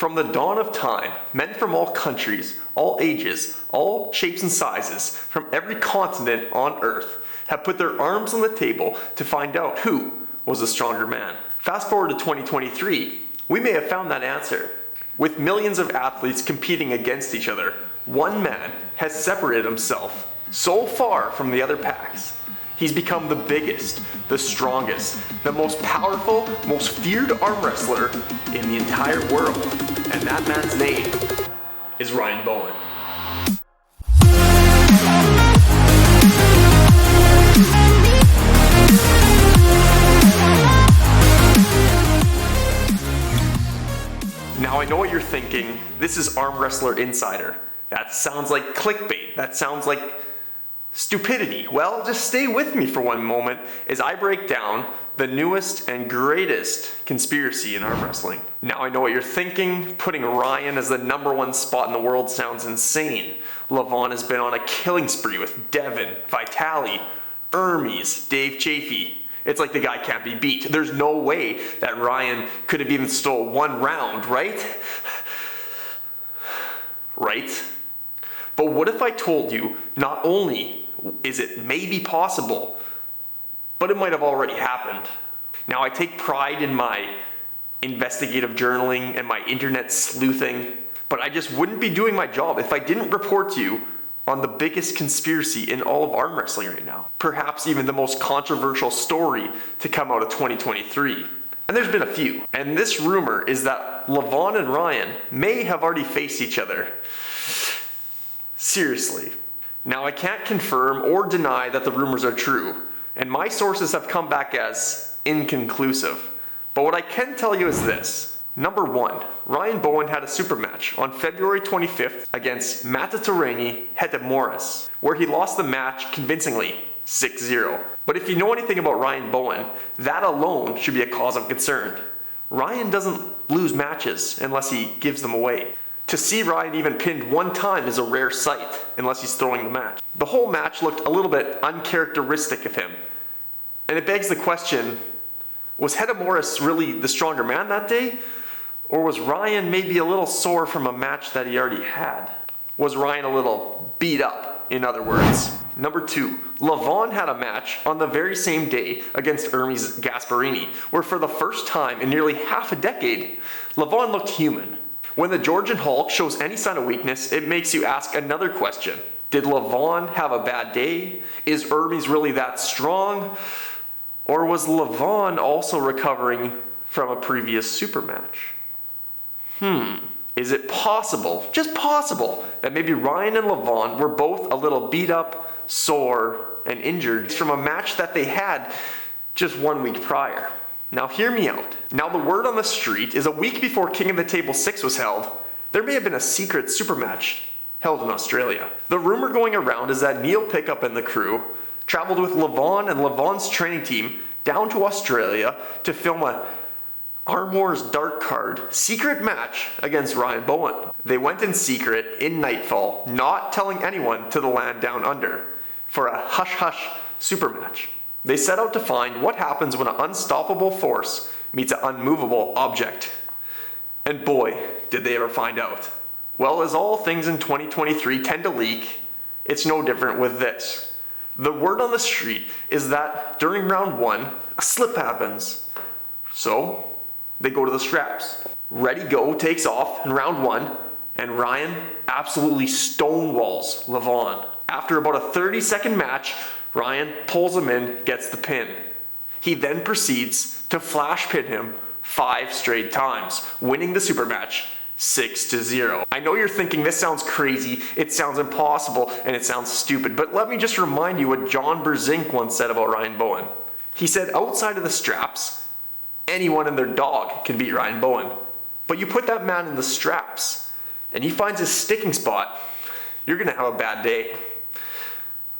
From the dawn of time, men from all countries, all ages, all shapes and sizes, from every continent on earth, have put their arms on the table to find out who was the stronger man. Fast forward to 2023, we may have found that answer. With millions of athletes competing against each other, one man has separated himself so far from the other packs. He's become the biggest, the strongest, the most powerful, most feared arm wrestler in the entire world. And that man's name is Ryan Bowen. Now I know what you're thinking, this is Arm Wrestler Insider. That sounds like clickbait, that sounds like stupidity. Well, just stay with me for one moment as I break down the newest and greatest conspiracy in arm wrestling. Now I know what you're thinking, putting Ryan as the #1 spot in the world sounds insane. Levan has been on a killing spree with Devin, Vitali, Hermes, Dave Chafee. It's like the guy can't be beat. There's no way that Ryan could have even stole one round, right? Right? But what if I told you not only is it maybe possible, but it might have already happened? Now I take pride in my investigative journaling and my internet sleuthing, but I just wouldn't be doing my job if I didn't report to you on the biggest conspiracy in all of arm wrestling right now. Perhaps even the most controversial story to come out of 2023. And there's been a few. And this rumor is that Levan and Ryan may have already faced each other. Seriously. Now I can't confirm or deny that the rumors are true, and my sources have come back as inconclusive. But what I can tell you is this. Number 1, Ryan Bowen had a super match on February 25th against Matatoreni Morris, where he lost the match convincingly, 6-0. But if you know anything about Ryan Bowen, that alone should be a cause of concern. Ryan doesn't lose matches unless he gives them away. To see Ryan even pinned one time is a rare sight, unless he's throwing the match. The whole match looked a little bit uncharacteristic of him. And it begs the question, was Morris really the stronger man that day? Or was Ryan maybe a little sore from a match that he already had? Was Ryan a little beat up, in other words? Number 2, Levan had a match on the very same day against Hermes Gasparini, where for the first time in nearly half a decade, Levan looked human. When the Georgian Hulk shows any sign of weakness, it makes you ask another question. Did Levan have a bad day? Is Hermes really that strong? Or was Levan also recovering from a previous super match? Is it possible, just possible, that maybe Ryan and Levan were both a little beat up, sore, and injured from a match that they had just 1 week prior? Now hear me out. Now the word on the street is a week before King of the Table 6 was held, there may have been a secret super match held in Australia. The rumor going around is that Neil Pickup and the crew traveled with Levan and Levan's training team down to Australia to film a Arm Wars Dark Card secret match against Ryan Bowen. They went in secret in nightfall, not telling anyone to the land down under, for a hush-hush super match. They set out to find what happens when an unstoppable force meets an unmovable object. And boy, did they ever find out. Well, as all things in 2023 tend to leak, it's no different with this. The word on the street is that during round 1, a slip happens. So, they go to the straps. Ready Go takes off in round 1, and Ryan absolutely stonewalls Levan. After about a 30-second match, Ryan pulls him in, gets the pin. He then proceeds to flash pin him 5 straight times, winning the super match 6-0. I know you're thinking this sounds crazy, it sounds impossible, and it sounds stupid, but let me just remind you what John Berzink once said about Ryan Bowen. He said, outside of the straps, anyone and their dog can beat Ryan Bowen. But you put that man in the straps, and he finds his sticking spot, you're gonna have a bad day.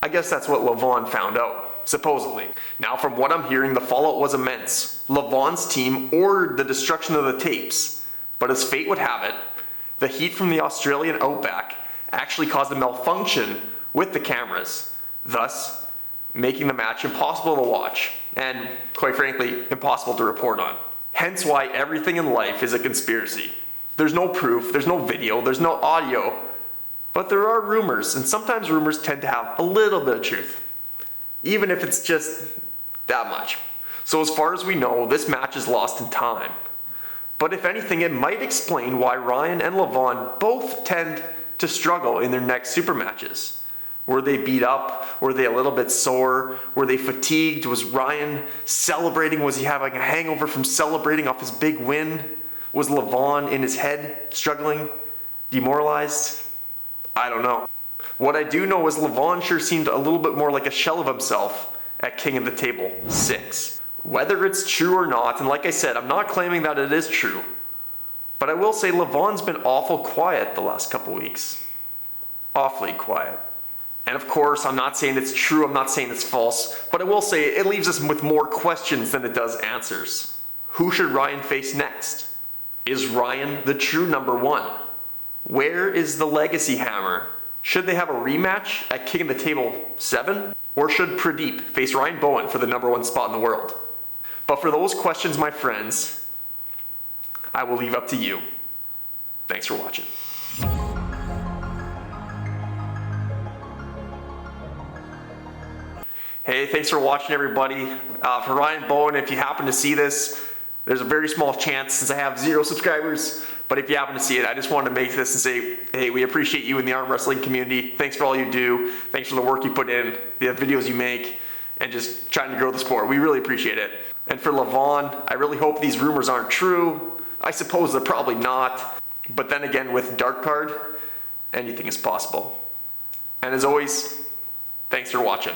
I guess that's what Levan found out, supposedly. Now from what I'm hearing, the fallout was immense. Levan's team ordered the destruction of the tapes, but as fate would have it, the heat from the Australian outback actually caused a malfunction with the cameras, thus making the match impossible to watch, and quite frankly, impossible to report on. Hence why everything in life is a conspiracy. There's no proof, there's no video, there's no audio, but there are rumors, and sometimes rumors tend to have a little bit of truth, even if it's just that much. So as far as we know, this match is lost in time. But if anything, it might explain why Ryan and Levan both tend to struggle in their next super matches. Were they beat up? Were they a little bit sore? Were they fatigued? Was Ryan celebrating? Was he having a hangover from celebrating off his big win? Was Levan in his head struggling? Demoralized? I don't know. What I do know is Levan sure seemed a little bit more like a shell of himself at King of the Table 6. Whether it's true or not, and like I said, I'm not claiming that it is true, but I will say Levan's been awful quiet the last couple weeks. Awfully quiet. And of course, I'm not saying it's true, I'm not saying it's false, but I will say it leaves us with more questions than it does answers. Who should Ryan face next? Is Ryan the true number one? Where is the legacy hammer? Should they have a rematch at King of the Table 7? Or should Pradeep face Ryan Bowen for the number one spot in the world? But for those questions, my friends, I will leave up to you. Thanks for watching. Hey, thanks for watching, everybody. For Ryan Bowen, if you happen to see this, there's a very small chance since I have 0 subscribers, but if you happen to see it, I just wanted to make this and say, hey, we appreciate you in the arm wrestling community. Thanks for all you do. Thanks for the work you put in, the videos you make, and just trying to grow the sport. We really appreciate it. And for Levan, I really hope these rumors aren't true. I suppose they're probably not. But then again, with Dark Card, anything is possible. And as always, thanks for watching.